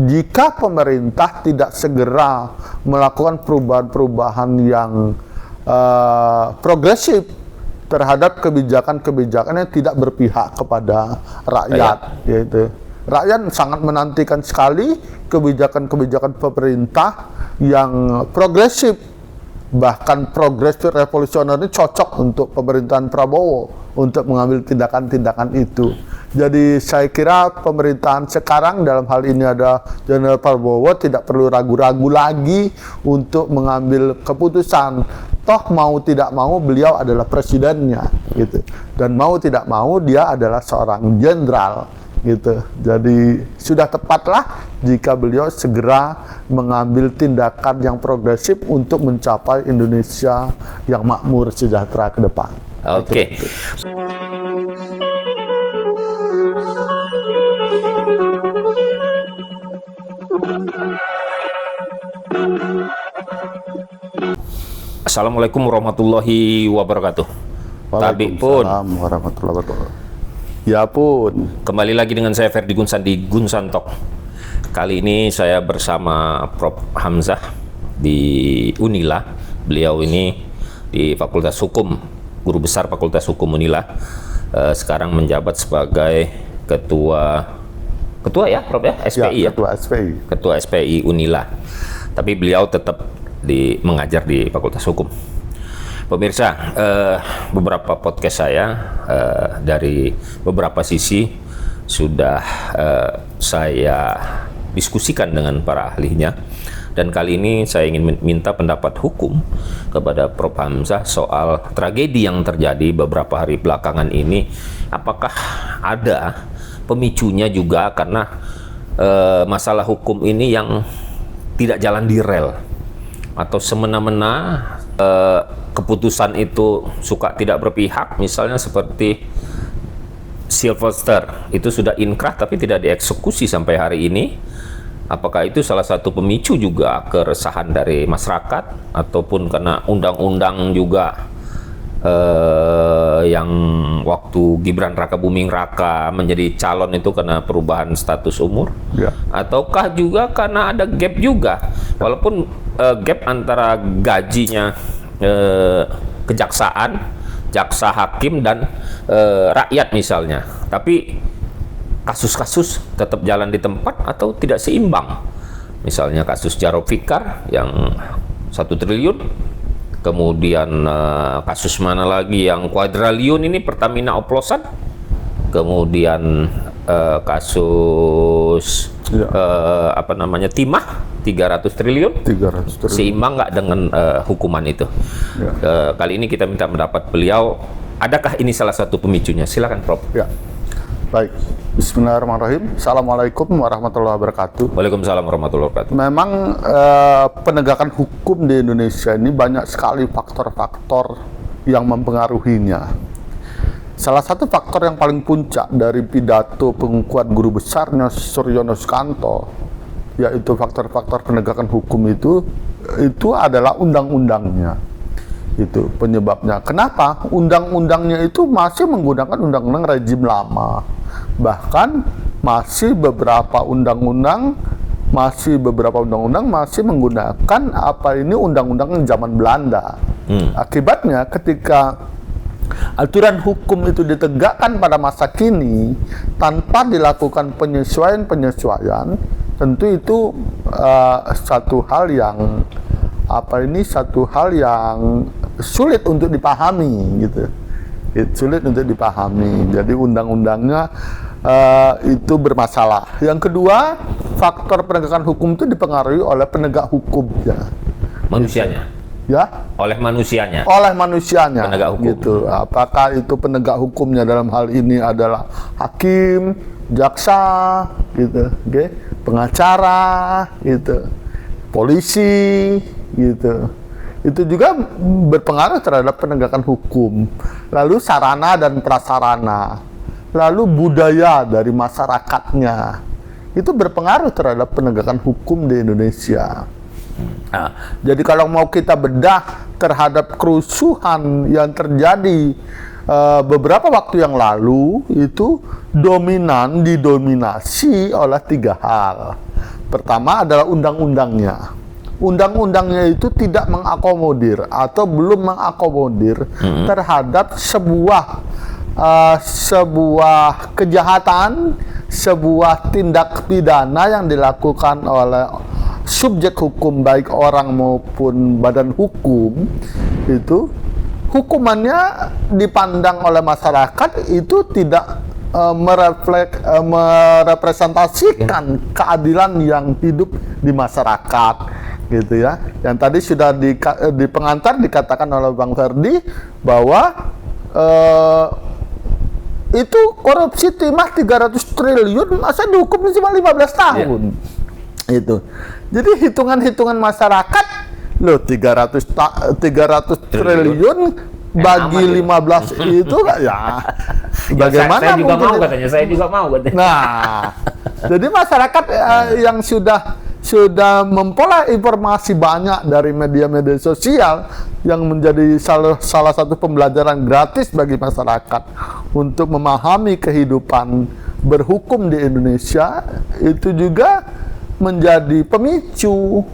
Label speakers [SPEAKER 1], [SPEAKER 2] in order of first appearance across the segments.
[SPEAKER 1] Jika pemerintah tidak segera melakukan perubahan-perubahan yang progresif terhadap kebijakan-kebijakan yang tidak berpihak kepada rakyat, yaitu rakyat sangat menantikan sekali kebijakan-kebijakan pemerintah yang progresif, bahkan progresif revolusioner ini cocok untuk pemerintahan Prabowo untuk mengambil tindakan-tindakan itu. Jadi saya kira pemerintahan sekarang dalam hal ini ada Jenderal Prabowo tidak perlu ragu-ragu lagi untuk mengambil keputusan. Toh mau tidak mau beliau adalah presidennya, gitu. Dan mau tidak mau dia adalah seorang jenderal, gitu. Jadi sudah tepatlah jika beliau segera mengambil tindakan yang progresif untuk mencapai Indonesia yang makmur sejahtera ke depan.
[SPEAKER 2] Oke. Assalamualaikum warahmatullahi wabarakatuh.
[SPEAKER 1] Waalaikumsalam warahmatullahi wabarakatuh. Ya pun.
[SPEAKER 2] Kembali lagi dengan saya Ferdi Gunsan di Gunsan Talk. Kali ini saya bersama Prof. Hamzah di Unila. Beliau ini di Fakultas Hukum, Guru Besar Fakultas Hukum Unila. Sekarang menjabat sebagai Ketua ya Prof ya? SPI ya? Ketua SPI Unila. Tapi beliau tetap mengajar di Fakultas Hukum. Pemirsa, beberapa podcast saya dari beberapa sisi sudah saya diskusikan dengan para ahlinya, dan kali ini saya ingin minta pendapat hukum kepada Prof. Hamzah soal tragedi yang terjadi beberapa hari belakangan ini. Apakah ada pemicunya juga karena masalah hukum ini yang tidak jalan di rel, atau semena-mena keputusan itu suka tidak berpihak, misalnya seperti Sylvester itu sudah inkrah tapi tidak dieksekusi sampai hari ini. Apakah itu salah satu pemicu juga keresahan dari masyarakat, ataupun karena undang-undang juga yang waktu Gibran Rakabuming Raka menjadi calon itu karena perubahan status umur, ataukah juga karena ada gap juga, walaupun gap antara gajinya kejaksaan, jaksa hakim dan rakyat misalnya, tapi kasus-kasus tetap jalan di tempat atau tidak seimbang. Misalnya kasus Jarod Fikar yang 1 triliun, kemudian kasus mana lagi yang kuadriliun ini Pertamina oplosan, kemudian kasus timah 300 triliun, seimbang nggak dengan hukuman itu? Kali ini kita minta pendapat beliau, adakah ini salah satu pemicunya? Silakan Prof.
[SPEAKER 1] Ya. Baik, bismillahirrahmanirrahim. Assalamualaikum warahmatullahi wabarakatuh.
[SPEAKER 2] Waalaikumsalam warahmatullahi wabarakatuh.
[SPEAKER 1] Memang penegakan hukum di Indonesia ini banyak sekali faktor-faktor yang mempengaruhinya. Salah satu faktor yang paling puncak dari pidato pengukuhan guru besarnya Suryono Sukanto, yaitu faktor-faktor penegakan hukum itu adalah undang-undangnya. Itu penyebabnya. Kenapa? Undang-undangnya itu masih menggunakan undang-undang rejim lama. Bahkan masih beberapa undang-undang masih menggunakan undang-undang zaman Belanda. Akibatnya ketika aturan hukum itu ditegakkan pada masa kini tanpa dilakukan penyesuaian, tentu itu satu hal yang sulit untuk dipahami, gitu. Sulit untuk dipahami. Jadi undang-undangnya itu bermasalah. Yang kedua, faktor penegakan hukum itu dipengaruhi oleh penegak hukumnya.
[SPEAKER 2] Manusianya.
[SPEAKER 1] Ya?
[SPEAKER 2] Oleh manusianya.
[SPEAKER 1] Penegak hukum. Gitu. Apakah itu penegak hukumnya dalam hal ini adalah hakim, jaksa, gitu, pengacara, gitu, polisi, gitu. Itu juga berpengaruh terhadap penegakan hukum. Lalu sarana dan prasarana, lalu budaya dari masyarakatnya, itu berpengaruh terhadap penegakan hukum di Indonesia. Jadi kalau mau kita bedah terhadap kerusuhan yang terjadi beberapa waktu yang lalu itu didominasi oleh 3 hal. Pertama adalah undang-undangnya. Undang-undangnya itu tidak mengakomodir atau belum mengakomodir terhadap sebuah kejahatan, sebuah tindak pidana yang dilakukan oleh subjek hukum baik orang maupun badan hukum. Itu hukumannya dipandang oleh masyarakat itu tidak merepresentasikan keadilan yang hidup di masyarakat, gitu ya. Yang tadi sudah di pengantar dikatakan oleh Bang Ferdi bahwa itu korupsi timah 300 triliun masa dihukum cuma 15 tahun. Itu. Jadi hitungan-hitungan masyarakat loh 300 triliun bagi 15 itu ya bagaimana
[SPEAKER 2] saya juga
[SPEAKER 1] mungkin
[SPEAKER 2] mau katanya, saya juga mau katanya.
[SPEAKER 1] Nah, jadi masyarakat yang sudah memperoleh informasi banyak dari media-media sosial yang menjadi salah satu pembelajaran gratis bagi masyarakat untuk memahami kehidupan berhukum di Indonesia, itu juga menjadi pemicu,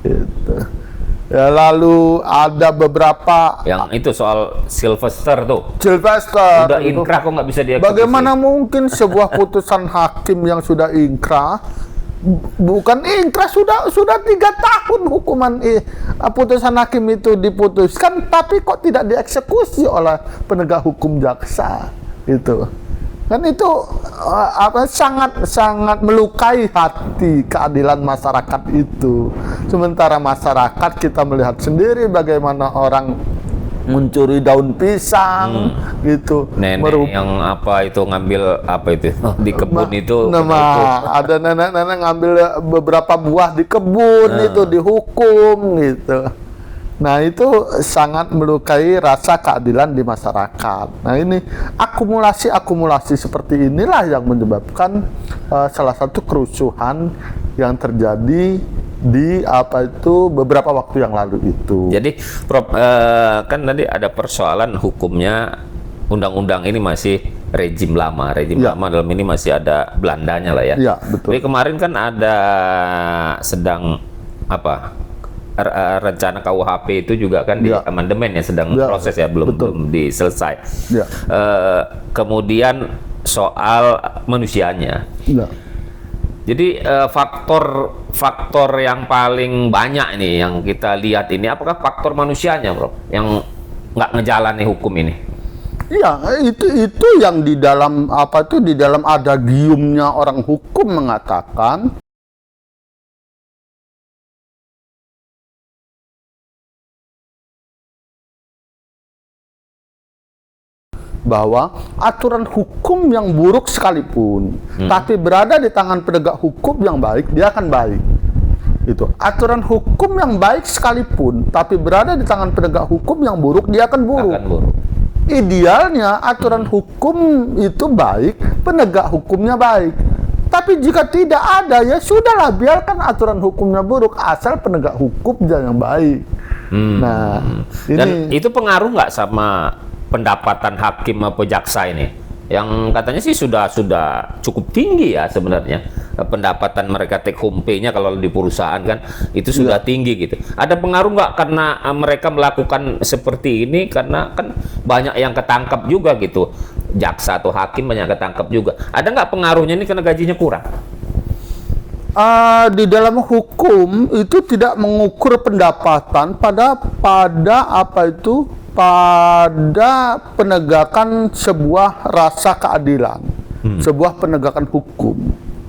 [SPEAKER 1] gitu. Ya, lalu ada beberapa
[SPEAKER 2] Yang itu soal Sylvester tuh.
[SPEAKER 1] Sylvester
[SPEAKER 2] Udah inkrah kok nggak bisa dieksekusi.
[SPEAKER 1] bagaimana mungkin sebuah putusan hakim yang sudah inkrah, bukan inkrah, sudah 3 tahun hukuman putusan hakim itu diputuskan, tapi kok tidak dieksekusi oleh penegak hukum jaksa itu. Kan itu sangat melukai hati keadilan masyarakat itu. Sementara masyarakat kita melihat sendiri bagaimana orang mencuri daun pisang gitu.
[SPEAKER 2] Nenek yang apa itu ngambil apa itu di kebun itu.
[SPEAKER 1] Ada nenek-nenek ngambil beberapa buah di kebun itu dihukum gitu. Nah, itu sangat melukai rasa keadilan di masyarakat. Nah, ini akumulasi seperti inilah yang menyebabkan salah satu kerusuhan yang terjadi di beberapa waktu yang lalu itu.
[SPEAKER 2] Jadi, Prof, kan tadi ada persoalan hukumnya, undang-undang ini masih rejim lama. Lama dalam ini masih ada Belandanya lah ya.
[SPEAKER 1] Iya, betul.
[SPEAKER 2] Tapi kemarin kan ada sedang rencana KUHP itu juga kan di amandemen ya, sedang proses ya, belum diselesai. Ya. Kemudian soal manusianya. Ya. Jadi faktor yang paling banyak ini yang kita lihat ini, apakah faktor manusianya, Bro, yang nggak ngejalani hukum ini?
[SPEAKER 1] Iya, itu yang di dalam di dalam adagiumnya orang hukum mengatakan bahwa aturan hukum yang buruk sekalipun, tapi berada di tangan penegak hukum yang baik, dia akan baik. Itu aturan hukum yang baik sekalipun, tapi berada di tangan penegak hukum yang buruk, dia akan buruk. Idealnya aturan hukum itu baik, penegak hukumnya baik. Tapi jika tidak ada, ya sudahlah, biarkan aturan hukumnya buruk, asal penegak hukumnya yang baik. Nah,
[SPEAKER 2] dan itu pengaruh nggak sama pendapatan hakim atau jaksa ini? Yang katanya sih sudah cukup tinggi ya sebenarnya pendapatan mereka, take home pay-nya kalau di perusahaan kan itu sudah tinggi gitu. Ada pengaruh nggak karena mereka melakukan seperti ini, karena kan banyak yang ketangkap juga gitu, jaksa atau hakim banyak ketangkap juga. Ada nggak pengaruhnya ini karena gajinya kurang?
[SPEAKER 1] Di dalam hukum itu tidak mengukur pendapatan pada penegakan sebuah rasa keadilan, sebuah penegakan hukum.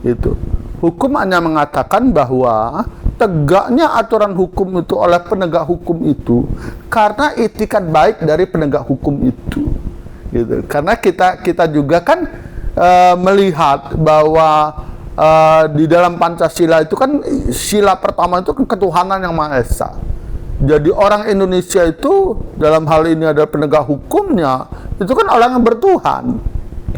[SPEAKER 1] Itu hukum hanya mengatakan bahwa tegaknya aturan hukum itu oleh penegak hukum itu karena itikat baik dari penegak hukum itu, gitu. Karena kita juga kan melihat bahwa di dalam Pancasila itu kan sila pertama itu kan ketuhanan yang Maha Esa. Jadi orang Indonesia itu dalam hal ini adalah penegak hukumnya, itu kan orang yang bertuhan.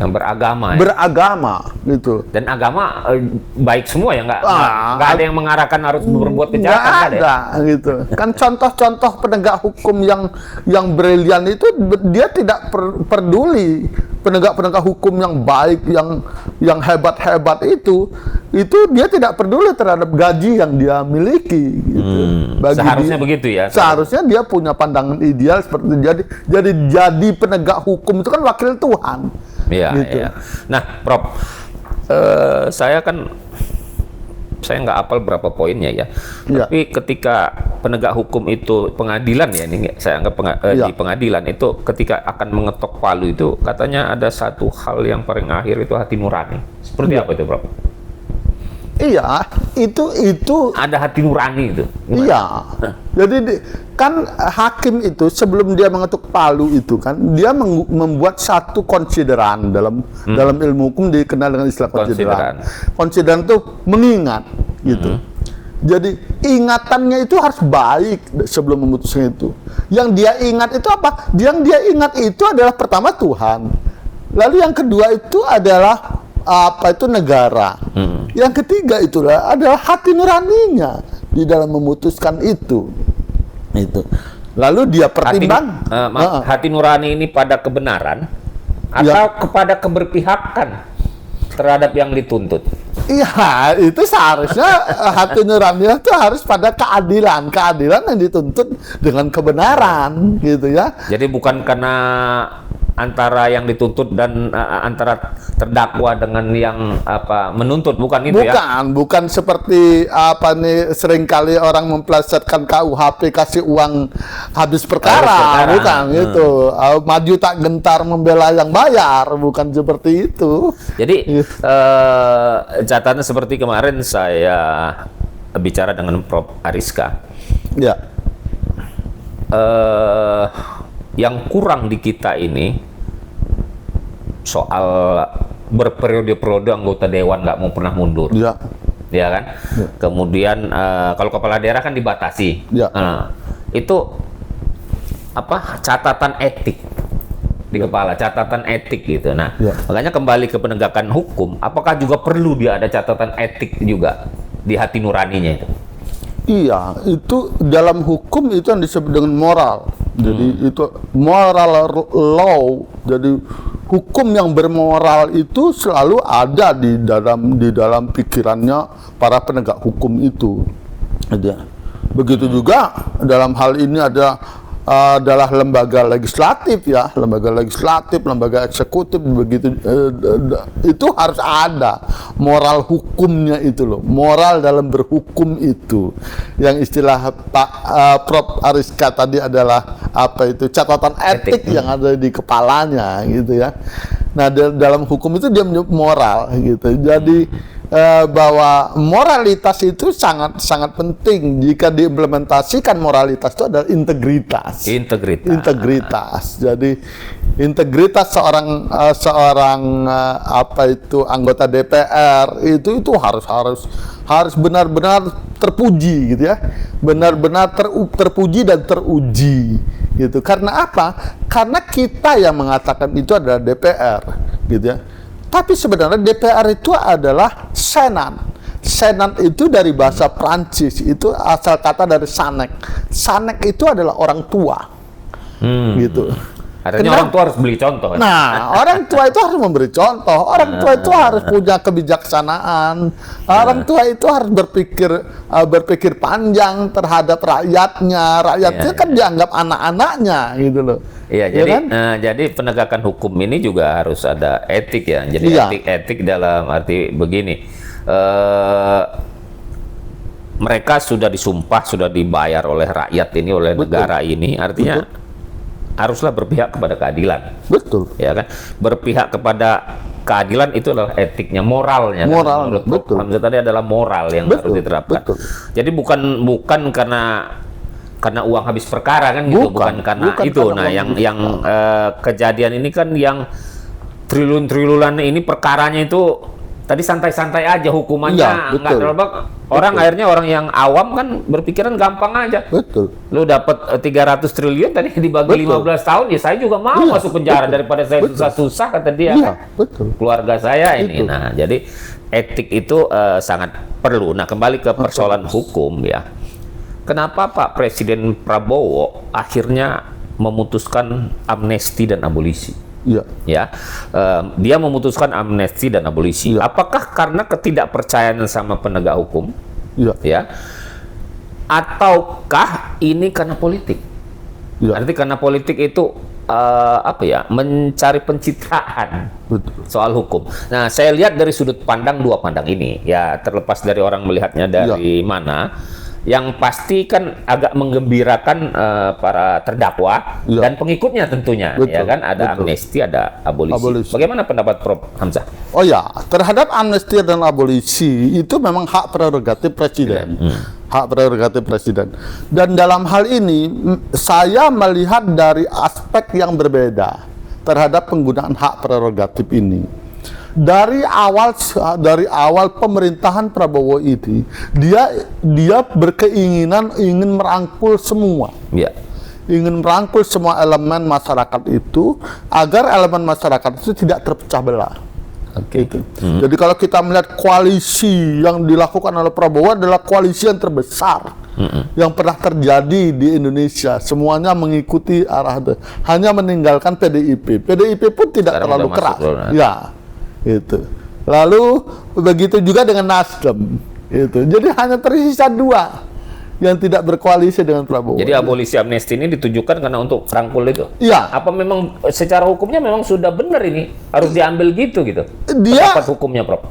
[SPEAKER 2] yang beragama ya.
[SPEAKER 1] Beragama gitu.
[SPEAKER 2] Dan agama baik semua ya, nggak
[SPEAKER 1] Ah,
[SPEAKER 2] ada yang mengarahkan harus berbuat
[SPEAKER 1] Nggak
[SPEAKER 2] kejahatan, nggak ada ya?
[SPEAKER 1] ada gitu. Kan contoh-contoh penegak hukum yang brilian itu dia tidak peduli. Penegak-penegak hukum yang baik, yang hebat-hebat itu dia tidak peduli terhadap gaji yang dia miliki gitu.
[SPEAKER 2] Seharusnya begitu ya.
[SPEAKER 1] Seharusnya dia punya pandangan ideal seperti itu. Jadi penegak hukum itu kan wakil Tuhan.
[SPEAKER 2] Iya,
[SPEAKER 1] Gitu.
[SPEAKER 2] iya. Nah, Prof, saya nggak hafal berapa poinnya ya.
[SPEAKER 1] Iya.
[SPEAKER 2] Tapi ketika penegak hukum itu pengadilan ya, ini saya anggap
[SPEAKER 1] Iya.
[SPEAKER 2] di pengadilan itu ketika akan mengetok palu itu katanya ada satu hal yang paling akhir itu hati nurani. Seperti apa itu, Prof?
[SPEAKER 1] Iya, itu
[SPEAKER 2] Ada hati nurani itu. Gimana?
[SPEAKER 1] iya. Jadi kan hakim itu sebelum dia mengetuk palu itu kan dia membuat satu konsideran dalam ilmu hukum dikenal dengan istilah konsideran. Konsideran itu mengingat gitu. Jadi ingatannya itu harus baik sebelum memutuskan itu. Yang dia ingat itu apa? Yang dia ingat itu adalah pertama Tuhan. Lalu yang kedua itu adalah negara. Yang ketiga itulah adalah hati nuraninya di dalam memutuskan itu. Lalu dia pertimbang
[SPEAKER 2] hati nurani ini pada kebenaran atau kepada keberpihakan terhadap yang dituntut.
[SPEAKER 1] Iya, itu seharusnya hati nuraninya itu harus pada keadilan yang dituntut dengan kebenaran gitu ya.
[SPEAKER 2] Jadi bukan karena antara yang dituntut dan antara terdakwa dengan yang menuntut, bukan itu ya?
[SPEAKER 1] Bukan seperti seringkali orang memplesetkan KUHP kasih uang habis perkara. Bukan gitu. Maju tak gentar membela yang bayar, bukan seperti itu.
[SPEAKER 2] Jadi catatan seperti kemarin saya bicara dengan Prof. Ariska.
[SPEAKER 1] Ya.
[SPEAKER 2] Yang kurang di kita ini soal berperiode-periode anggota dewan nggak mau pernah mundur,
[SPEAKER 1] Ya.
[SPEAKER 2] ya kan? Ya. Kemudian kalau kepala daerah kan dibatasi,
[SPEAKER 1] Ya.
[SPEAKER 2] Itu catatan etik di kepala, catatan etik gitu. Nah, makanya kembali ke penegakan hukum, apakah juga perlu dia ada catatan etik juga di hati nuraninya itu?
[SPEAKER 1] Iya, itu dalam hukum itu yang disebut dengan moral. Jadi itu moral law. Jadi hukum yang bermoral itu selalu ada di dalam pikirannya para penegak hukum itu. Begitu juga dalam hal ini adalah lembaga legislatif ya, lembaga eksekutif begitu, itu harus ada moral hukumnya itu loh, moral dalam berhukum itu, yang istilah Pak Prof. Ariska tadi adalah catatan etik yang ada di kepalanya gitu ya. Nah dalam hukum itu dia menyebut moral gitu, jadi bahwa moralitas itu sangat penting. Jika diimplementasikan, moralitas itu adalah integritas. Jadi integritas seorang anggota DPR itu harus benar-benar terpuji gitu ya, benar-benar terpuji dan teruji gitu. Karena apa? Karena kita yang mengatakan itu adalah DPR gitu ya. Tapi sebenarnya DPR itu adalah Senat. Senat itu dari bahasa Prancis, itu asal kata dari sanek. Sanek itu adalah orang tua. Gitu.
[SPEAKER 2] Artinya orang tua harus beli contoh.
[SPEAKER 1] Nah, orang tua itu harus memberi contoh. Orang tua itu harus punya kebijaksanaan. Orang tua itu harus berpikir panjang terhadap rakyatnya. Rakyatnya kan dianggap anak-anaknya gitu loh.
[SPEAKER 2] Iya,
[SPEAKER 1] ya
[SPEAKER 2] jadi
[SPEAKER 1] kan?
[SPEAKER 2] Jadi penegakan hukum ini juga harus ada etik ya. Jadi etik dalam arti begini. Mereka sudah disumpah, sudah dibayar oleh rakyat ini, oleh negara ini. Artinya haruslah berpihak kepada keadilan.
[SPEAKER 1] Betul.
[SPEAKER 2] Ya kan? Berpihak kepada keadilan itu adalah etiknya, moralnya.
[SPEAKER 1] Moral,
[SPEAKER 2] kan?
[SPEAKER 1] betul.
[SPEAKER 2] Hamzah tadi adalah moral yang harus diterapkan.
[SPEAKER 1] Betul.
[SPEAKER 2] Jadi bukan karena uang habis perkara kan gitu, bukan karena itu. Nah, yang kejadian ini kan yang triliun-triliunan ini perkaranya itu tadi santai-santai aja hukumannya,
[SPEAKER 1] Iya,
[SPEAKER 2] nggak
[SPEAKER 1] betul.
[SPEAKER 2] terlalu orang akhirnya orang yang awam kan berpikiran gampang aja.
[SPEAKER 1] Betul.
[SPEAKER 2] Lu dapat 300 triliun tadi dibagi
[SPEAKER 1] Betul.
[SPEAKER 2] 15 tahun ya saya juga mau
[SPEAKER 1] Iya,
[SPEAKER 2] masuk penjara
[SPEAKER 1] betul.
[SPEAKER 2] daripada saya
[SPEAKER 1] Betul.
[SPEAKER 2] susah-susah kata dia
[SPEAKER 1] Iya,
[SPEAKER 2] kan.
[SPEAKER 1] betul.
[SPEAKER 2] Keluarga saya ini.
[SPEAKER 1] Betul.
[SPEAKER 2] Nah, jadi etik itu sangat perlu. Nah, kembali ke persoalan hukum ya. Kenapa Pak Presiden Prabowo akhirnya memutuskan amnesti dan abolisi?
[SPEAKER 1] Iya.
[SPEAKER 2] Ya, dia memutuskan amnesti dan abolisi.
[SPEAKER 1] Iya.
[SPEAKER 2] Apakah karena ketidakpercayaan sama penegak hukum,
[SPEAKER 1] Iya.
[SPEAKER 2] ya, ataukah ini karena politik?
[SPEAKER 1] Iya.
[SPEAKER 2] Nanti karena politik itu apa ya, mencari pencitraan
[SPEAKER 1] Betul.
[SPEAKER 2] soal hukum. Nah, saya lihat dari sudut pandang dua pandang ini, ya terlepas dari orang melihatnya dari mana. Yang pasti kan agak menggembirakan para terdakwa
[SPEAKER 1] Iya.
[SPEAKER 2] dan pengikutnya tentunya,
[SPEAKER 1] Betul,
[SPEAKER 2] ya kan, ada
[SPEAKER 1] betul.
[SPEAKER 2] amnesti, ada abolisi.
[SPEAKER 1] Abolisi.
[SPEAKER 2] Bagaimana pendapat Prof. Hamzah?
[SPEAKER 1] Oh ya, terhadap amnesti dan abolisi itu memang hak prerogatif presiden. Hak prerogatif presiden. Dan dalam hal ini saya melihat dari aspek yang berbeda terhadap penggunaan hak prerogatif ini. Dari awal pemerintahan Prabowo ini, dia berkeinginan ingin merangkul semua.
[SPEAKER 2] Ya.
[SPEAKER 1] Ingin merangkul semua elemen masyarakat itu agar elemen masyarakat itu tidak terpecah belah. Gitu. Jadi kalau kita melihat koalisi yang dilakukan oleh Prabowo adalah koalisi yang terbesar yang pernah terjadi di Indonesia. Semuanya mengikuti arah itu. Hanya meninggalkan PDIP. PDIP pun tidak
[SPEAKER 2] Sekarang
[SPEAKER 1] terlalu
[SPEAKER 2] udah
[SPEAKER 1] keras.
[SPEAKER 2] masuk loh,
[SPEAKER 1] Ya, itu. Lalu begitu juga dengan Nasdem. Itu. Jadi hanya tersisa dua yang tidak berkoalisi dengan Prabowo.
[SPEAKER 2] Jadi abolisi amnesti ini ditujukan karena untuk rangkul itu.
[SPEAKER 1] Iya.
[SPEAKER 2] Apa memang secara hukumnya memang sudah benar ini harus diambil gitu?
[SPEAKER 1] Dia-
[SPEAKER 2] Pendapat hukumnya, Prof.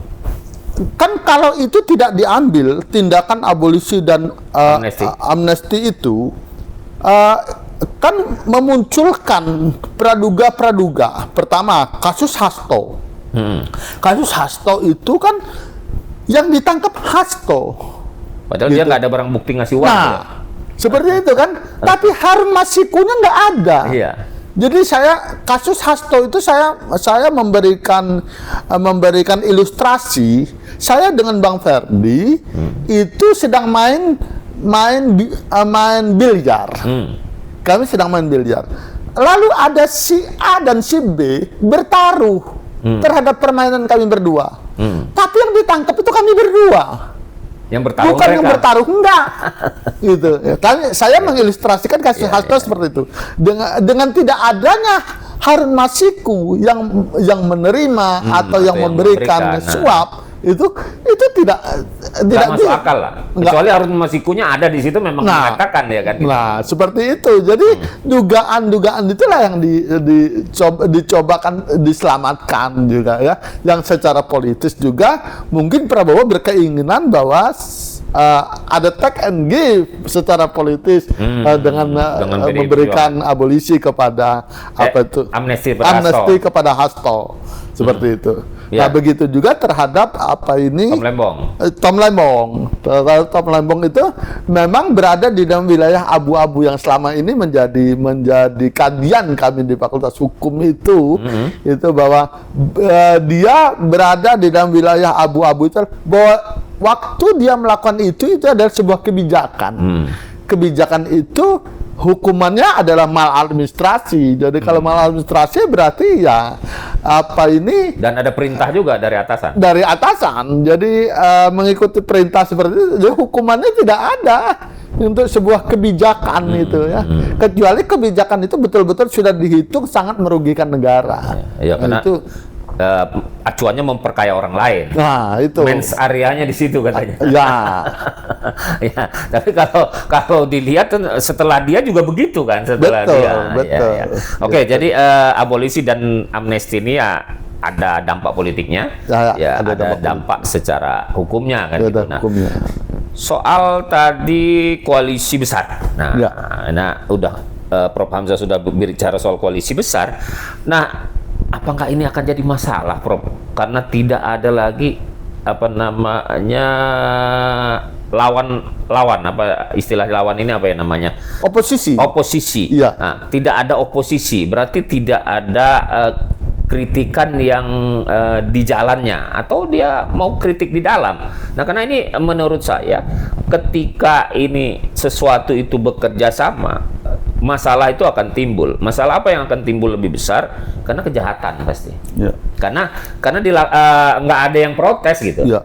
[SPEAKER 1] Kan kalau itu tidak diambil tindakan abolisi dan amnesti itu kan memunculkan praduga-praduga. Pertama, kasus Hasto. Kasus Hasto itu kan yang ditangkap Hasto.
[SPEAKER 2] Padahal
[SPEAKER 1] Gitu.
[SPEAKER 2] dia nggak ada barang bukti ngasih uang.
[SPEAKER 1] Nah,
[SPEAKER 2] ya.
[SPEAKER 1] seperti itu kan. Tapi Harun Masikunya nggak ada.
[SPEAKER 2] Iya.
[SPEAKER 1] Jadi kasus Hasto itu saya memberikan ilustrasi. Saya dengan Bang Ferdi itu sedang main biliar. Kami sedang main biliar. Lalu ada si A dan si B bertaruh terhadap permainan kami berdua. Tapi yang ditangkap itu kami berdua.
[SPEAKER 2] Yang bertarung
[SPEAKER 1] Bukan
[SPEAKER 2] mereka.
[SPEAKER 1] yang bertaruh, enggak. Gitu. Ya, saya mengilustrasikan kasus Hasto seperti itu. Dengan tidak adanya Harun Masiku yang menerima atau yang memberikan suap, itu tidak
[SPEAKER 2] masuk akal lah. Kecuali Harun Masikunya ada di situ memang mengatakan ya kan.
[SPEAKER 1] Nah, seperti itu. Jadi dugaan-dugaan itulah yang dicobakan diselamatkan juga ya. Yang secara politis juga mungkin Prabowo berkeinginan bahwa ada take and give secara politis dengan memberikan abolisi kepada
[SPEAKER 2] amnesti
[SPEAKER 1] kepada Hasto seperti itu.
[SPEAKER 2] Ya.
[SPEAKER 1] Nah, begitu juga terhadap Tom Lembong. Tom Lembong itu memang berada di dalam wilayah abu-abu yang selama ini menjadi kajian kami di Fakultas Hukum itu, itu bahwa dia berada di dalam wilayah abu-abu itu, bahwa waktu dia melakukan itu adalah sebuah kebijakan. Kebijakan itu hukumannya adalah maladministrasi. Jadi kalau maladministrasi berarti ya
[SPEAKER 2] dan ada perintah juga dari atasan.
[SPEAKER 1] Dari atasan. Jadi mengikuti perintah seperti itu, jadi hukumannya tidak ada untuk sebuah kebijakan itu ya. Kecuali kebijakan itu betul-betul sudah dihitung sangat merugikan negara.
[SPEAKER 2] Ya, karena
[SPEAKER 1] itu
[SPEAKER 2] acuannya memperkaya orang lain.
[SPEAKER 1] Nah, itu.
[SPEAKER 2] Mens areanya di situ katanya.
[SPEAKER 1] Ya.
[SPEAKER 2] Ya, tapi kalau dilihat setelah dia juga begitu kan, setelah
[SPEAKER 1] Betul,
[SPEAKER 2] dia.
[SPEAKER 1] betul.
[SPEAKER 2] Ya. Oke, jadi abolisi dan amnesti ini ya ada dampak politiknya, ada dampak secara hukumnya kan.
[SPEAKER 1] Ada
[SPEAKER 2] Nah,
[SPEAKER 1] hukumnya.
[SPEAKER 2] soal tadi koalisi besar. Nah, udah Prof. Hamzah sudah berbicara soal koalisi besar. Nah, apakah ini akan jadi masalah, Prof? Karena tidak ada lagi lawan, apa istilah lawan ini apa ya namanya?
[SPEAKER 1] Oposisi.
[SPEAKER 2] Oposisi.
[SPEAKER 1] Iya.
[SPEAKER 2] Nah, tidak ada oposisi, berarti tidak ada kritikan yang di jalannya, atau dia mau kritik di dalam. Nah, karena ini menurut saya ketika ini sesuatu itu bekerja sama, masalah itu akan timbul. Masalah apa yang akan timbul lebih besar? Karena kejahatan pasti.
[SPEAKER 1] Ya.
[SPEAKER 2] Karena nggak ada yang protes gitu.
[SPEAKER 1] Ya.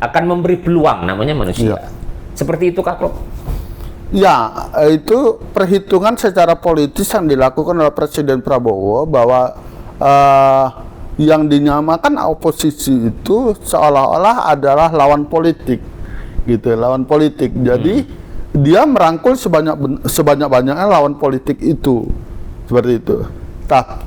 [SPEAKER 2] Akan memberi peluang, namanya manusia.
[SPEAKER 1] Ya.
[SPEAKER 2] Seperti itu Kak Prof?
[SPEAKER 1] Ya, itu perhitungan secara politis yang dilakukan oleh Presiden Prabowo bahwa yang dinyamakan oposisi itu seolah-olah adalah lawan politik, gitu, lawan politik. Jadi dia merangkul sebanyak-banyaknya lawan politik itu, seperti itu.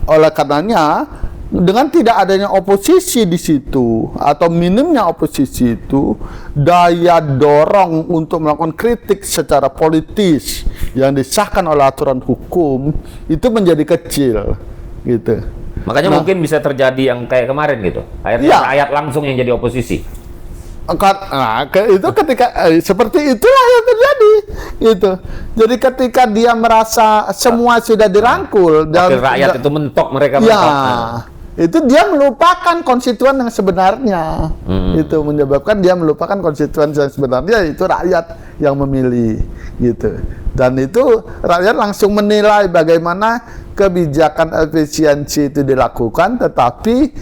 [SPEAKER 1] Oleh karenanya, dengan tidak adanya oposisi di situ atau minimnya oposisi itu, daya dorong untuk melakukan kritik secara politis yang disahkan oleh aturan hukum itu menjadi kecil, gitu.
[SPEAKER 2] Makanya mungkin bisa terjadi yang kayak kemarin gitu. Akhirnya rakyat langsung yang jadi oposisi.
[SPEAKER 1] Itu ketika seperti itulah yang terjadi, gitu. Jadi ketika dia merasa semua sudah dirangkul dan
[SPEAKER 2] rakyat itu mentok, mereka
[SPEAKER 1] ya,
[SPEAKER 2] mentok.
[SPEAKER 1] itu dia melupakan konstituen yang sebenarnya. Itu menyebabkan dia melupakan konstituen yang sebenarnya, itu rakyat yang memilih, gitu. Dan itu rakyat langsung menilai bagaimana kebijakan efisiensi itu dilakukan, tetapi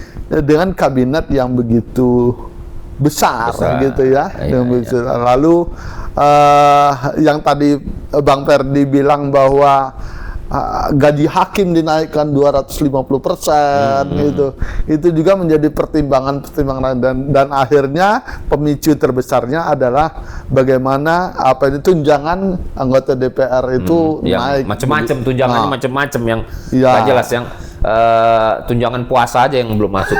[SPEAKER 1] dengan kabinet yang begitu besar. Gitu ya. Lalu yang tadi Bang Ferdi bilang bahwa gaji hakim dinaikkan 250%, gitu. Itu juga menjadi pertimbangan dan akhirnya pemicu terbesarnya adalah bagaimana tunjangan anggota DPR itu naik.
[SPEAKER 2] Macam-macam tunjangannya, macam-macam yang nggak jelas, yang tunjangan puasa aja yang belum masuk.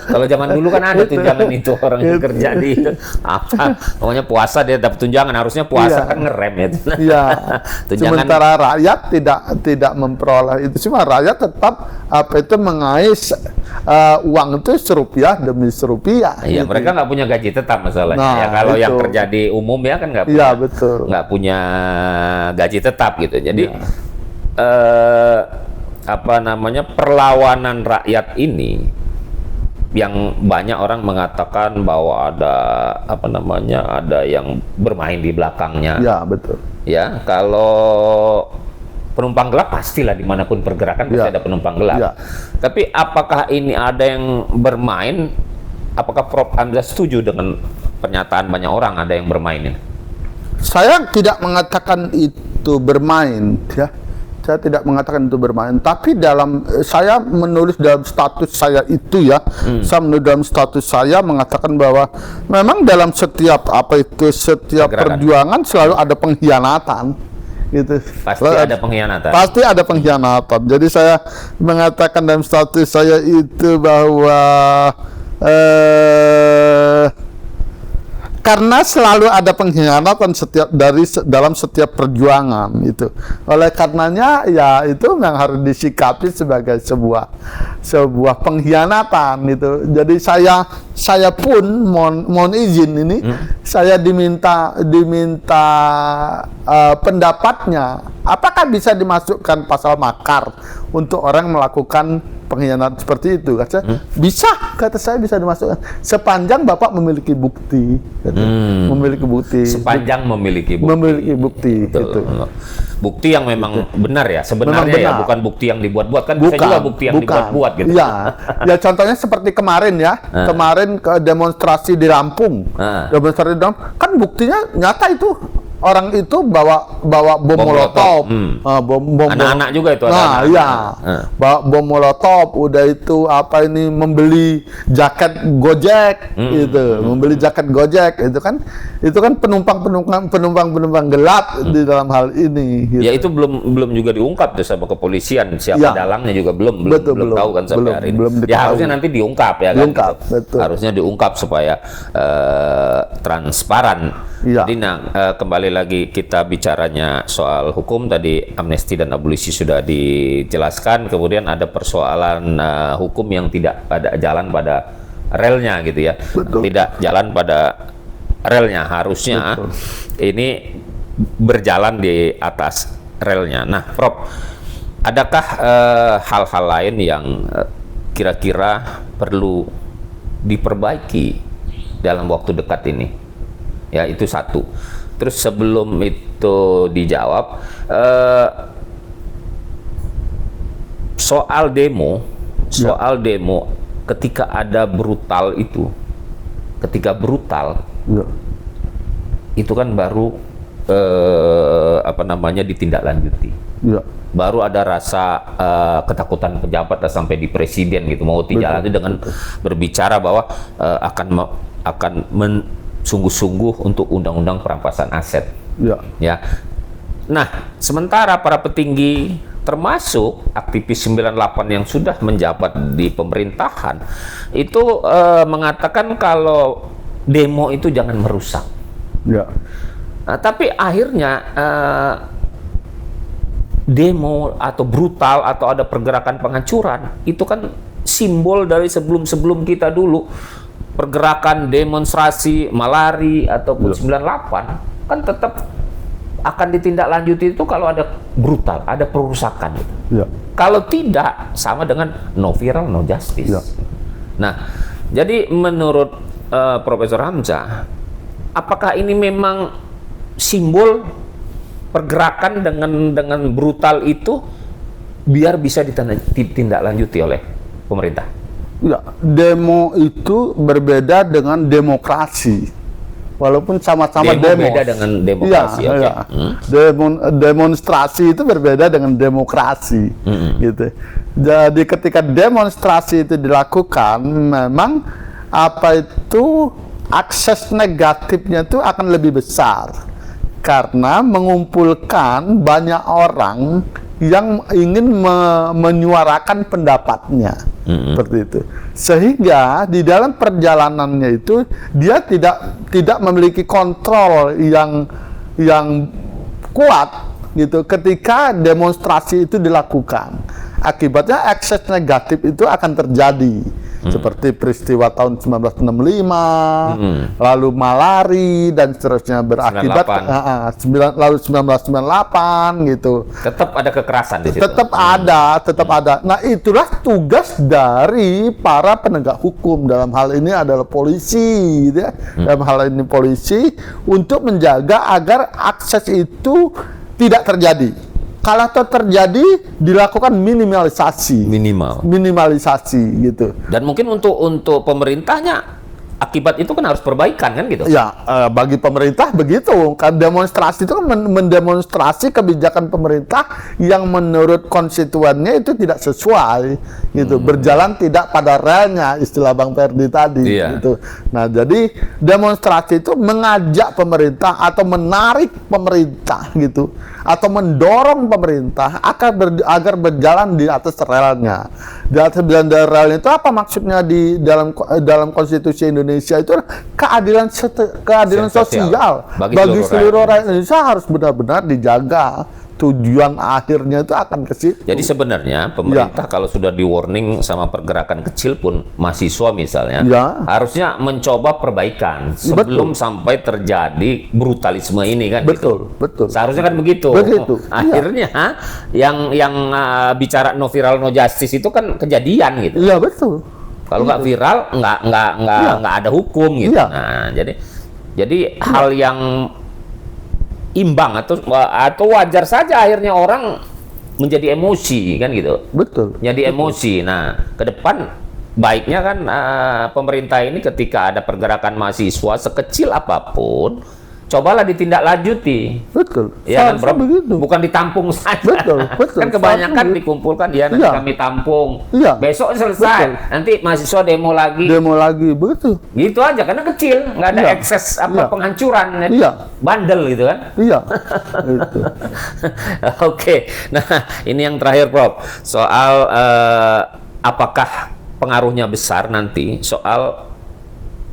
[SPEAKER 2] Kalau zaman dulu kan ada tunjangan itu, orang yang kerja di pokoknya puasa dia dapat tunjangan, harusnya puasa kan ngerem ya.
[SPEAKER 1] Sementara rakyat tidak memperoleh itu, cuma rakyat tetap mengais uang itu serupiah demi serupiah.
[SPEAKER 2] Iya, gitu. Mereka nggak punya gaji tetap masalahnya. Ya, kalau yang kerja di umum ya kan nggak punya, nggak punya gaji tetap gitu. Jadi perlawanan rakyat ini yang banyak orang mengatakan bahwa ada yang bermain di belakangnya.
[SPEAKER 1] Ya, betul.
[SPEAKER 2] Ya, kalau penumpang gelap pastilah dimanapun pergerakan pasti ada penumpang gelap. Ya. Tapi apakah ini ada yang bermain? Apakah Prof Hamzah setuju dengan pernyataan banyak orang ada yang bermain ini?
[SPEAKER 1] Saya tidak mengatakan itu bermain, ya. Saya tidak mengatakan itu bermain, tapi saya menulis dalam status saya itu, ya. Saya menulis dalam status saya mengatakan bahwa memang dalam setiap perjuangan selalu ada pengkhianatan, gitu. Pasti ada pengkhianatan. Jadi saya mengatakan dalam status saya itu bahwa karena selalu ada pengkhianatan dalam setiap perjuangan itu. Oleh karenanya ya itu yang harus disikapi sebagai sebuah pengkhianatan itu. Jadi saya pun mohon izin ini, saya diminta pendapatnya, apakah bisa dimasukkan pasal makar untuk orang melakukan pengkhianatan seperti itu? Kata saya bisa dimasukkan sepanjang Bapak memiliki bukti. Memiliki bukti.
[SPEAKER 2] Sepanjang memiliki
[SPEAKER 1] bukti. Gitu.
[SPEAKER 2] Bukti yang memang benar ya, sebenarnya ya, bukan bukti yang dibuat-buat, kan bisa juga bukti yang dibuat-buat gitu.
[SPEAKER 1] Ya contohnya seperti kemarin ya, kemarin ke demonstrasi di Lampung, demonstrasi di Lampung, kan buktinya nyata itu. Orang itu bawa bom molotov,
[SPEAKER 2] anak-anak juga itu.
[SPEAKER 1] Bawa bom molotov, udah itu membeli jaket Gojek, gitu, membeli jaket Gojek, itu kan penumpang gelap di dalam hal ini. Gitu.
[SPEAKER 2] Ya itu belum juga diungkap tuh sama kepolisian, siapa dalangnya juga belum tahu kan sampai hari ini. Ya harusnya nanti diungkap ya kan. Harusnya diungkap supaya transparan. Jadi kembali lagi kita bicaranya soal hukum, tadi amnesti dan abolisi sudah dijelaskan, kemudian ada persoalan hukum yang tidak jalan pada relnya gitu ya. Tidak jalan pada relnya, harusnya ini berjalan di atas relnya. Nah, Prof, adakah hal-hal lain yang kira-kira perlu diperbaiki dalam waktu dekat ini? Ya, itu satu. Terus sebelum itu dijawab, soal demo ketika ada brutal itu,
[SPEAKER 1] Ya.
[SPEAKER 2] itu kan baru ditindaklanjuti.
[SPEAKER 1] Ya.
[SPEAKER 2] Baru ada rasa ketakutan pejabat sampai di presiden gitu, mau tidak lanjut dengan berbicara bahwa akan sungguh-sungguh untuk undang-undang perampasan aset. Ya. Nah, sementara para petinggi termasuk aktivis 98 yang sudah menjabat di pemerintahan itu mengatakan kalau demo itu jangan merusak.
[SPEAKER 1] Ya.
[SPEAKER 2] Nah, tapi akhirnya demo atau brutal atau ada pergerakan penghancuran itu kan simbol dari sebelum kita dulu, pergerakan demonstrasi Malari ataupun 98 kan tetap akan ditindaklanjuti itu kalau ada brutal, ada perusakan.
[SPEAKER 1] Ya.
[SPEAKER 2] Kalau tidak, sama dengan no viral, no justice.
[SPEAKER 1] Ya.
[SPEAKER 2] Nah, jadi menurut Profesor Hamzah, apakah ini memang simbol pergerakan dengan brutal itu biar bisa ditindaklanjuti oleh pemerintah?
[SPEAKER 1] Ya, demo itu berbeda dengan demokrasi. Walaupun sama-sama demo.
[SPEAKER 2] Beda dengan demokrasi.
[SPEAKER 1] Ya,
[SPEAKER 2] okay.
[SPEAKER 1] ya. Demonstrasi itu berbeda dengan demokrasi. Gitu. Jadi ketika demonstrasi itu dilakukan, memang akses negatifnya itu akan lebih besar. Karena mengumpulkan banyak orang yang ingin menyuarakan pendapatnya, seperti itu. Sehingga di dalam perjalanannya itu dia tidak memiliki kontrol yang kuat gitu ketika demonstrasi itu dilakukan. Akibatnya akses negatif itu akan terjadi. Seperti peristiwa tahun 1965, lalu Malari dan seterusnya berakibat lalu 1998 gitu.
[SPEAKER 2] Tetap ada kekerasan di situ.
[SPEAKER 1] Tetap ada. Nah, itulah tugas dari para penegak hukum, dalam hal ini adalah polisi, gitu ya. Dalam hal ini polisi untuk menjaga agar akses itu tidak terjadi. Kalau itu terjadi, dilakukan minimalisasi gitu.
[SPEAKER 2] Dan mungkin untuk pemerintahnya akibat itu kan harus perbaikan kan gitu.
[SPEAKER 1] Ya, bagi pemerintah begitu. Kan demonstrasi itu kan mendemonstrasi kebijakan pemerintah yang menurut konstituennya itu tidak sesuai gitu. Berjalan tidak pada relnya, istilah Bang Ferdi tadi gitu. Nah, jadi demonstrasi itu mengajak pemerintah atau menarik pemerintah gitu, atau mendorong pemerintah agar berjalan di atas relnya. Di atas relnya itu apa maksudnya di dalam konstitusi Indonesia itu keadilan sosial bagi seluruh rakyat Indonesia harus benar-benar dijaga. Tujuan akhirnya itu akan ke situ.
[SPEAKER 2] Jadi sebenarnya pemerintah kalau sudah di warning sama pergerakan kecil pun, mahasiswa misalnya, harusnya mencoba perbaikan sebelum sampai terjadi brutalisme ini kan.
[SPEAKER 1] Betul.
[SPEAKER 2] Seharusnya kan begitu. Akhirnya yang bicara no viral no justice itu kan kejadian gitu.
[SPEAKER 1] Iya, betul.
[SPEAKER 2] Kalau nggak viral, nggak ada hukum gitu. Nah, jadi hal yang imbang atau wajar saja akhirnya orang menjadi emosi kan gitu.
[SPEAKER 1] Betul.
[SPEAKER 2] Jadi emosi. Nah, ke depan baiknya kan pemerintah ini ketika ada pergerakan mahasiswa sekecil apapun, cobalah ditindaklanjuti.
[SPEAKER 1] Betul.
[SPEAKER 2] Ya kan, Bro? Bukan ditampung saja. Betul. Kan kebanyakan dikumpulkan nanti kami tampung. Besok selesai. Nanti mahasiswa demo lagi.
[SPEAKER 1] Betul.
[SPEAKER 2] Gitu aja karena kecil, nggak ada ekses penghancuran. Bandel gitu kan.
[SPEAKER 1] Gitu.
[SPEAKER 2] Oke. Nah, ini yang terakhir, Prof. Soal apakah pengaruhnya besar nanti soal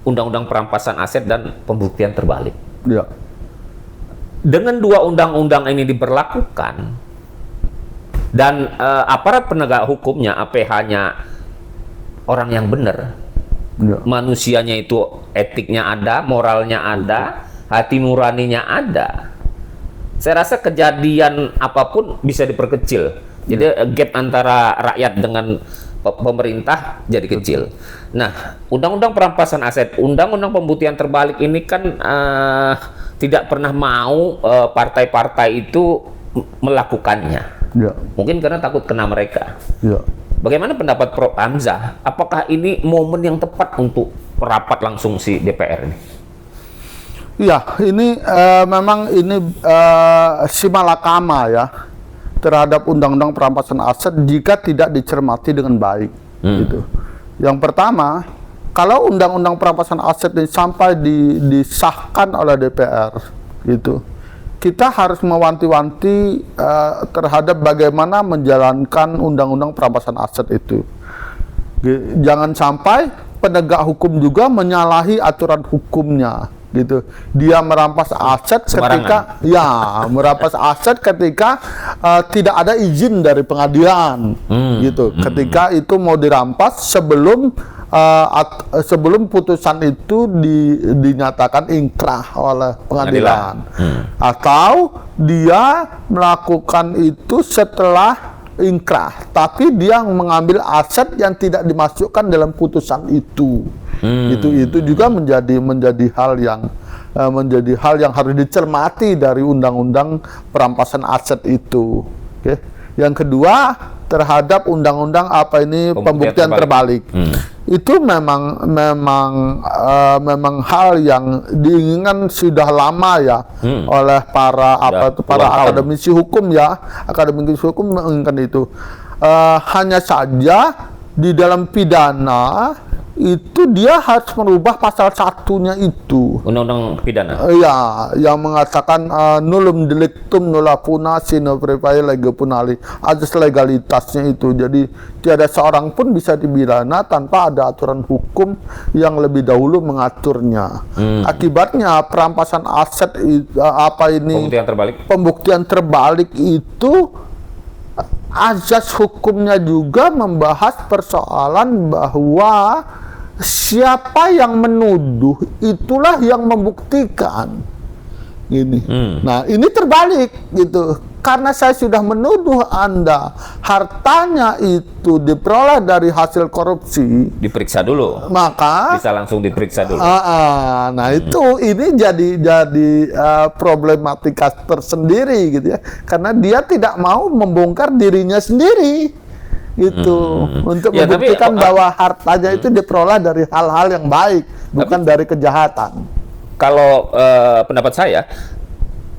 [SPEAKER 2] undang-undang perampasan aset dan pembuktian terbalik. Dengan dua undang-undang ini diberlakukan dan aparat penegak hukumnya, APH-nya orang yang benar, manusianya itu etiknya ada, moralnya ada, hati nuraninya ada, saya rasa kejadian apapun bisa diperkecil. Jadi gap antara rakyat dengan pemerintah jadi kecil. Nah, undang-undang perampasan aset, undang-undang pembuktian terbalik ini kan tidak pernah mau partai-partai itu melakukannya.
[SPEAKER 1] Ya.
[SPEAKER 2] Mungkin karena takut kena mereka.
[SPEAKER 1] Ya.
[SPEAKER 2] Bagaimana pendapat Prof. Hamzah? Apakah ini momen yang tepat untuk rapat langsung si DPR ini?
[SPEAKER 1] Ya, ini memang ini simalakama ya terhadap undang-undang perampasan aset jika tidak dicermati dengan baik. Gitu. Yang pertama, kalau undang-undang perampasan aset ini sampai disahkan oleh DPR, gitu, kita harus mewanti-wanti terhadap bagaimana menjalankan undang-undang perampasan aset itu. Jangan sampai penegak hukum juga menyalahi aturan hukumnya. Gitu, dia merampas aset ketika merampas aset ketika tidak ada izin dari pengadilan, gitu. Ketika itu mau dirampas sebelum putusan itu dinyatakan ingkrah oleh pengadilan. Atau dia melakukan itu setelah ingkrah, tapi dia mengambil aset yang tidak dimasukkan dalam putusan itu. Itu juga menjadi hal yang harus dicermati dari undang-undang perampasan aset itu. Oke. Yang kedua, terhadap undang-undang pembuktian terbalik. Itu memang hal yang diinginkan sudah lama ya oleh para akademisi hukum ya. Akademisi hukum menginginkan itu. Hanya saja di dalam pidana itu dia harus merubah pasal satunya itu.
[SPEAKER 2] Undang-undang pidana?
[SPEAKER 1] Ya, yang mengatakan nullum delictum nulla puna sine praepae lege punali. Azas legalitasnya itu. Jadi tiada seorang pun bisa dipidana tanpa ada aturan hukum yang lebih dahulu mengaturnya. Akibatnya perampasan aset pembuktian terbalik itu azas hukumnya juga membahas persoalan bahwa siapa yang menuduh itulah yang membuktikan. Ini. Nah, ini terbalik gitu. Karena saya sudah menuduh Anda hartanya itu diperoleh dari hasil korupsi,
[SPEAKER 2] diperiksa dulu.
[SPEAKER 1] Maka
[SPEAKER 2] bisa langsung diperiksa dulu.
[SPEAKER 1] Nah, itu ini jadi problematika tersendiri gitu ya. Karena dia tidak mau membongkar dirinya sendiri. Itu untuk membuktikan bahwa hartanya itu diperoleh dari hal-hal yang baik, bukan dari kejahatan.
[SPEAKER 2] Kalau pendapat saya,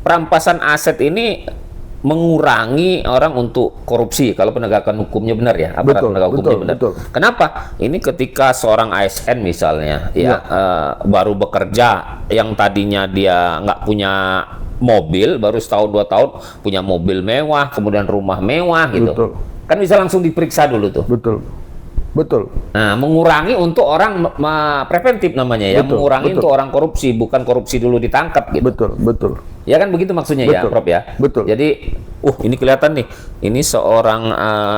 [SPEAKER 2] perampasan aset ini mengurangi orang untuk korupsi kalau penegakan hukumnya benar ya, aparat penegak hukumnya benar. Kenapa? Ini ketika seorang ASN misalnya baru bekerja, yang tadinya dia nggak punya mobil, baru setahun 2 tahun punya mobil mewah, kemudian rumah mewah gitu. Kan bisa langsung diperiksa dulu tuh. Betul. Nah, mengurangi untuk orang preventif namanya ya, mengurangi untuk orang korupsi, bukan korupsi dulu ditangkap gitu. Betul. Ya kan begitu maksudnya ya, Prof ya. Jadi, ini kelihatan nih, ini seorang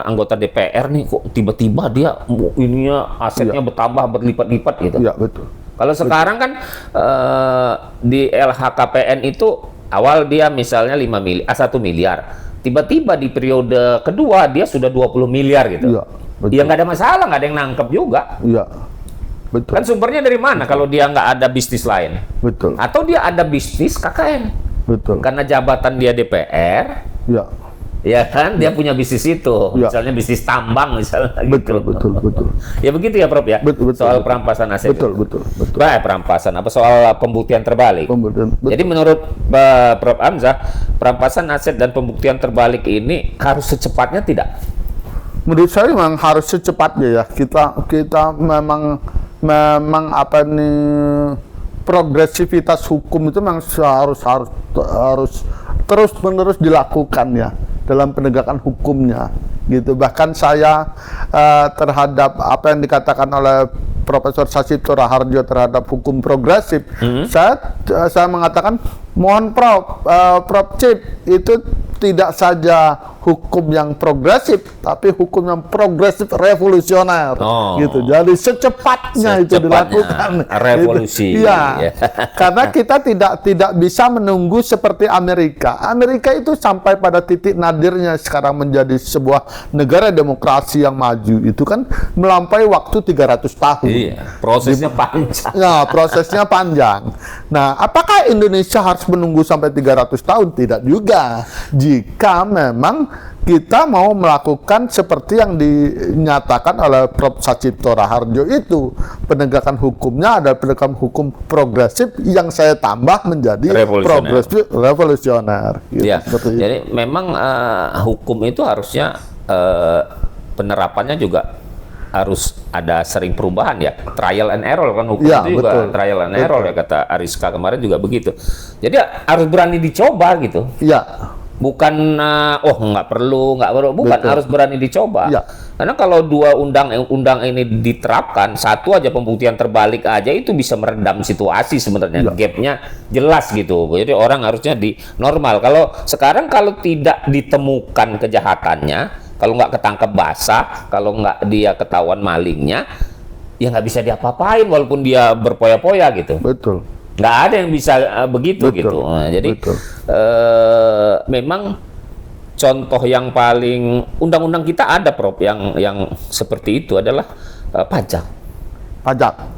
[SPEAKER 2] anggota DPR nih kok tiba-tiba dia ininya asetnya bertambah berlipat-lipat gitu. Iya, betul. Kalau sekarang kan di LHKPN itu awal dia misalnya 1 miliar. Tiba-tiba di periode kedua dia sudah 20 miliar gitu. Ya nggak ada masalah, nggak ada yang nangkep juga. Iya, betul. Kan sumbernya dari mana kalau dia nggak ada bisnis lain? Betul. Atau dia ada bisnis KKN? Betul. Karena jabatan dia DPR. Iya. Ya kan, dia punya bisnis itu. Misalnya bisnis tambang misalnya. Betul. Ya begitu ya, Prof ya. Soal perampasan aset. Betul. Perampasan soal pembuktian terbalik. Jadi menurut Prof Hamzah, perampasan aset dan pembuktian terbalik ini harus secepatnya tidak?
[SPEAKER 1] Menurut saya memang harus secepatnya ya. Kita memang progresivitas hukum itu memang harus terus-menerus dilakukan ya dalam penegakan hukumnya gitu. Bahkan saya terhadap apa yang dikatakan oleh Profesor Sasito Raharjo terhadap hukum progresif, saya mengatakan mohon Prof Cip itu tidak saja hukum yang progresif, tapi hukum yang progresif revolusioner, gitu. Jadi secepatnya itu dilakukan
[SPEAKER 2] revolusi.
[SPEAKER 1] Iya, karena kita tidak bisa menunggu seperti Amerika. Amerika itu sampai pada titik nadirnya sekarang menjadi sebuah negara demokrasi yang maju itu kan melampaui waktu 300 tahun.
[SPEAKER 2] Iya, prosesnya panjang.
[SPEAKER 1] Nah, prosesnya panjang. Nah, apakah Indonesia harus menunggu sampai 300 tahun? Tidak juga. Jika memang kita mau melakukan seperti yang dinyatakan oleh Prof. Sacipto Raharjo itu, penegakan hukumnya ada penegakan hukum progresif yang saya tambah menjadi progresif revolusioner. Gitu,
[SPEAKER 2] ya, jadi memang hukum itu harusnya penerapannya juga harus ada sering perubahan ya, trial and error kan hukum
[SPEAKER 1] ya,
[SPEAKER 2] itu juga trial and error ya, kata Ariska kemarin juga begitu. Jadi harus berani dicoba gitu.
[SPEAKER 1] Iya.
[SPEAKER 2] Bukan nggak perlu, bukan, harus berani dicoba.
[SPEAKER 1] Ya.
[SPEAKER 2] Karena kalau dua undang ini diterapkan, satu aja pembuktian terbalik aja itu bisa meredam situasi sebenarnya.
[SPEAKER 1] Ya.
[SPEAKER 2] Gapnya jelas gitu. Jadi orang harusnya di normal. Kalau sekarang kalau tidak ditemukan kejahatannya, kalau nggak ketangkep basah, kalau nggak dia ketahuan malingnya, ya nggak bisa diapa-apain walaupun dia berpoya-poya gitu.
[SPEAKER 1] Betul.
[SPEAKER 2] Nggak ada yang bisa begitu. Gitu. Nah, jadi memang contoh yang paling undang-undang kita ada, Prof, yang seperti itu adalah pajak.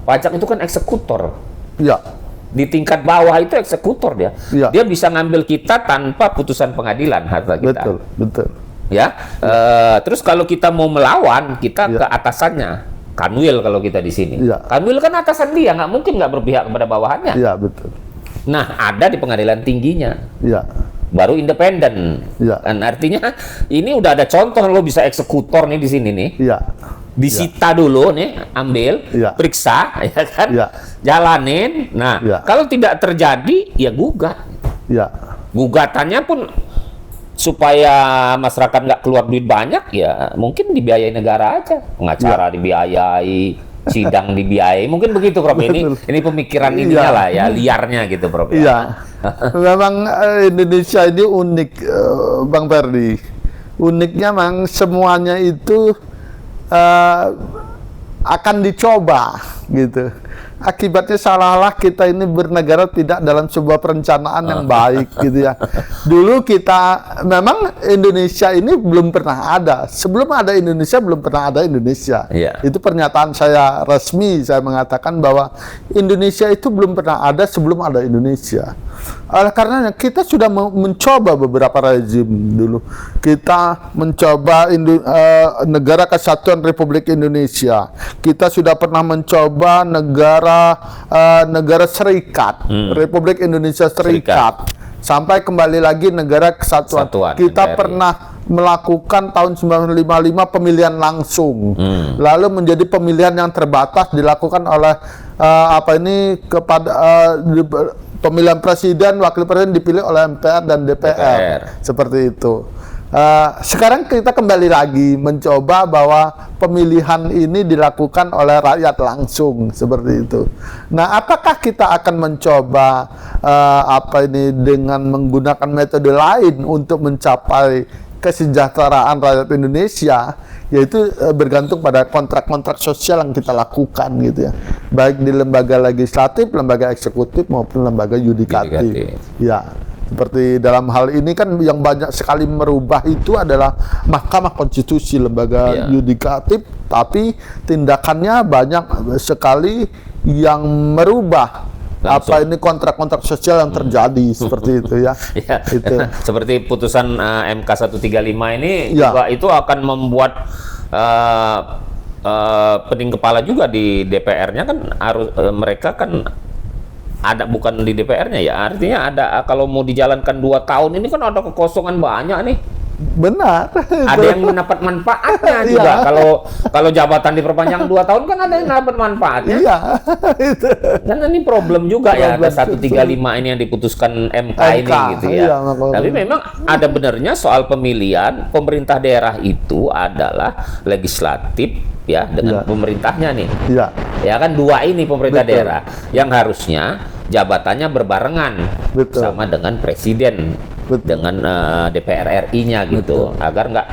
[SPEAKER 1] Pajak
[SPEAKER 2] itu kan eksekutor.
[SPEAKER 1] Iya.
[SPEAKER 2] Di tingkat bawah itu eksekutor dia.
[SPEAKER 1] Ya.
[SPEAKER 2] Dia bisa ngambil kita tanpa putusan pengadilan harta kita.
[SPEAKER 1] Betul.
[SPEAKER 2] Ya. Terus kalau kita mau melawan, kita ke atasannya. Kanwil kalau kita di sini.
[SPEAKER 1] Ya.
[SPEAKER 2] Kanwil kan atasan dia, nggak mungkin nggak berpihak kepada bawahannya.
[SPEAKER 1] Iya, betul.
[SPEAKER 2] Nah, ada di pengadilan tingginya.
[SPEAKER 1] Iya.
[SPEAKER 2] Baru independen.
[SPEAKER 1] Ya.
[SPEAKER 2] Dan artinya ini udah ada contoh lo bisa eksekutor nih di sini nih.
[SPEAKER 1] Iya.
[SPEAKER 2] Disita dulu nih, ambil, periksa, ya kan? Jalanin. Nah, kalau tidak terjadi, ya gugat.
[SPEAKER 1] Iya.
[SPEAKER 2] Gugatannya pun supaya masyarakat nggak keluar duit banyak, ya mungkin dibiayai negara aja, pengacara dibiayai, sidang dibiayai, mungkin begitu, Prof. Ini pemikiran ininya lah ya, liarnya gitu, Prof.
[SPEAKER 1] Iya. Memang Indonesia ini unik, Bang Ferdi. Uniknya memang semuanya itu akan dicoba gitu. Akibatnya seolah-olah kita ini bernegara tidak dalam sebuah perencanaan yang baik gitu ya. Dulu kita memang Indonesia ini belum pernah ada. Sebelum ada Indonesia belum pernah ada Indonesia. Itu pernyataan saya resmi, saya mengatakan bahwa Indonesia itu belum pernah ada sebelum ada Indonesia. Oleh karenanya kita sudah mencoba beberapa rezim dulu. Kita mencoba negara Kesatuan Republik Indonesia. Kita sudah pernah mencoba negara Serikat, Republik Indonesia Serikat. Sampai kembali lagi negara kesatuan. Kita pernah melakukan tahun 1955 pemilihan langsung. Lalu menjadi pemilihan yang terbatas dilakukan oleh pemilihan presiden, wakil presiden dipilih oleh MPR dan DPR. Seperti itu. Sekarang kita kembali lagi mencoba bahwa pemilihan ini dilakukan oleh rakyat langsung, seperti itu. Nah, apakah kita akan mencoba dengan menggunakan metode lain untuk mencapai kesejahteraan rakyat Indonesia? Yaitu bergantung pada kontrak-kontrak sosial yang kita lakukan gitu ya, baik di lembaga legislatif, lembaga eksekutif maupun lembaga yudikatif. Ya. Seperti dalam hal ini kan yang banyak sekali merubah itu adalah Mahkamah Konstitusi, lembaga yudikatif, tapi tindakannya banyak sekali yang merubah kontrak-kontrak sosial yang terjadi seperti itu ya. Itu.
[SPEAKER 2] Seperti putusan MK 135 ini juga itu akan membuat pening kepala juga di DPR-nya kan, harus mereka kan ada, bukan di DPR-nya ya, artinya ada, kalau mau dijalankan 2 tahun ini kan ada kekosongan banyak nih.
[SPEAKER 1] Benar.
[SPEAKER 2] Ada yang mendapat manfaatnya juga. Kalau jabatan diperpanjang 2 tahun kan ada yang mendapat manfaatnya.
[SPEAKER 1] Iya.
[SPEAKER 2] Dan ini problem juga ya, ada 135 ini yang diputuskan MK ini gitu ya. Tapi memang ada benarnya soal pemilihan pemerintah daerah itu adalah legislatif ya dengan pemerintahnya nih. Iya. Ya kan, 2 ini pemerintah daerah yang harusnya jabatannya berbarengan sama dengan presiden dengan DPR RI-nya gitu, agar nggak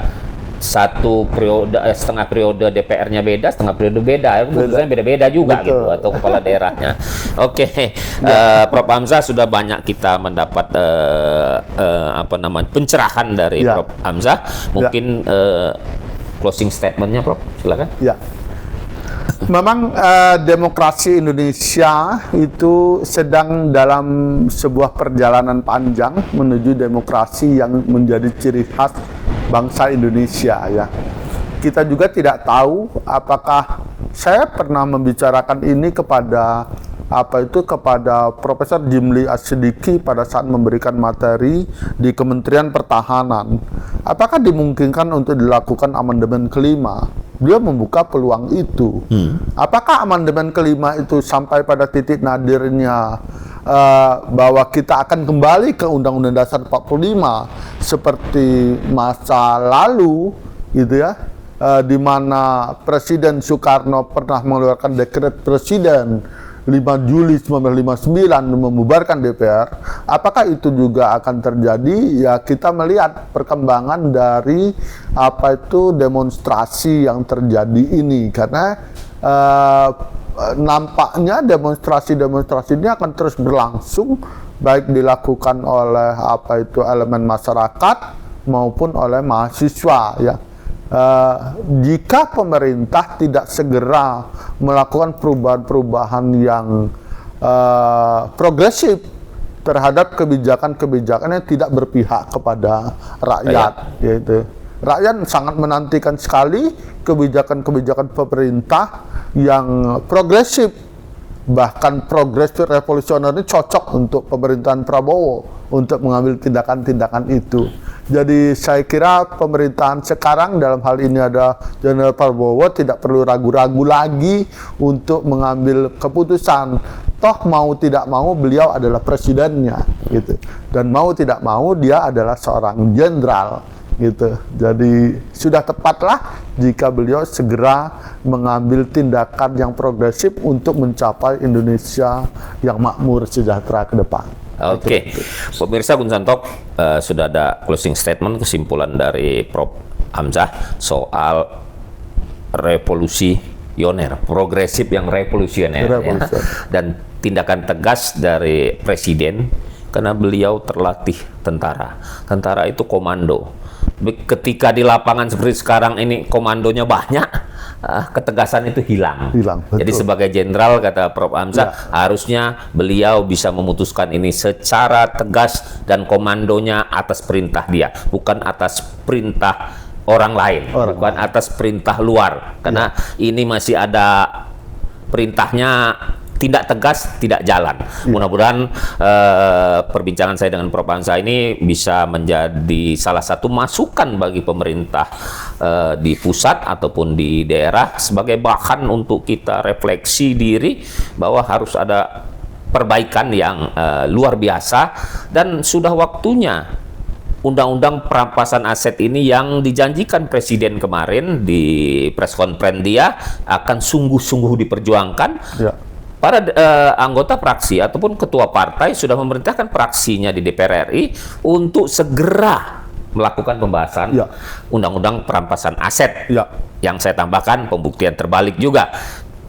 [SPEAKER 2] satu periode setengah periode DPR-nya beda, setengah periode beda, keputusannya beda-beda juga gitu, atau kepala daerahnya. Oke, Prof Hamzah, sudah banyak kita mendapat pencerahan dari Prof Hamzah. Mungkin closing statement-nya, Prof, silakan.
[SPEAKER 1] Ya. Memang demokrasi Indonesia itu sedang dalam sebuah perjalanan panjang menuju demokrasi yang menjadi ciri khas bangsa Indonesia, ya. Kita juga tidak tahu apakah saya pernah membicarakan ini kepada kepada Profesor Jimli Asyidiki pada saat memberikan materi di Kementerian Pertahanan. Apakah dimungkinkan untuk dilakukan amandemen kelima? Beliau membuka peluang itu. Apakah amandemen kelima itu sampai pada titik nadirnya bahwa kita akan kembali ke Undang-Undang Dasar 45 seperti masa lalu, gitu ya, di mana Presiden Soekarno pernah mengeluarkan dekret Presiden 5 Juli 1959 membubarkan DPR. Apakah itu juga akan terjadi? Ya, kita melihat perkembangan dari demonstrasi yang terjadi ini, karena nampaknya demonstrasi ini akan terus berlangsung, baik dilakukan oleh elemen masyarakat maupun oleh mahasiswa, ya. Jika pemerintah tidak segera melakukan perubahan-perubahan yang progresif terhadap kebijakan-kebijakan yang tidak berpihak kepada rakyat, yaitu rakyat sangat menantikan sekali kebijakan-kebijakan pemerintah yang progresif, bahkan progresif revolusioner ini cocok untuk pemerintahan Prabowo untuk mengambil tindakan-tindakan itu. Jadi saya kira pemerintahan sekarang dalam hal ini ada Jenderal Prabowo tidak perlu ragu-ragu lagi untuk mengambil keputusan. Toh mau tidak mau beliau adalah presidennya, gitu. Dan mau tidak mau dia adalah seorang jenderal, gitu. Jadi sudah tepatlah jika beliau segera mengambil tindakan yang progresif untuk mencapai Indonesia yang makmur sejahtera ke depan.
[SPEAKER 2] Oke, pemirsa Gunsan Talk, sudah ada closing statement, kesimpulan dari Prof Hamzah soal revolusioner, progresif yang revolusioner, ya. Dan tindakan tegas dari Presiden, karena beliau terlatih tentara. Tentara itu komando. Ketika di lapangan seperti sekarang ini komandonya banyak, ketegasan itu hilang. Jadi sebagai jenderal, kata Prof Hamzah, harusnya beliau bisa memutuskan ini secara tegas dan komandonya atas perintah dia, bukan atas perintah orang lain, bukan atas perintah luar. Karena ini masih ada perintahnya, tidak tegas, tidak jalan. Mudah-mudahan perbincangan saya dengan Prof Hamzah ini bisa menjadi salah satu masukan bagi pemerintah di pusat ataupun di daerah, sebagai bahan untuk kita refleksi diri bahwa harus ada perbaikan yang luar biasa, dan sudah waktunya Undang-Undang perampasan aset ini yang dijanjikan Presiden kemarin di press conference dia akan sungguh-sungguh diperjuangkan. Para anggota fraksi ataupun ketua partai sudah memerintahkan fraksinya di DPR RI untuk segera melakukan pembahasan Undang-Undang perampasan aset. Yang saya tambahkan pembuktian terbalik juga.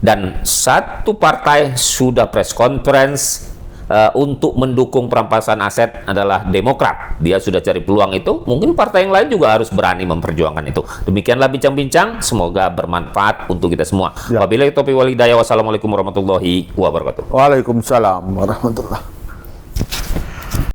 [SPEAKER 2] Dan satu partai sudah press conference untuk mendukung perampasan aset adalah Demokrat. Dia sudah cari peluang itu. Mungkin partai yang lain juga harus berani memperjuangkan itu. Demikianlah bincang-bincang. Semoga bermanfaat untuk kita semua. Wabillahi taufiq wal hidayah. Wassalamualaikum warahmatullahi wabarakatuh.
[SPEAKER 1] Waalaikumsalam warahmatullahi.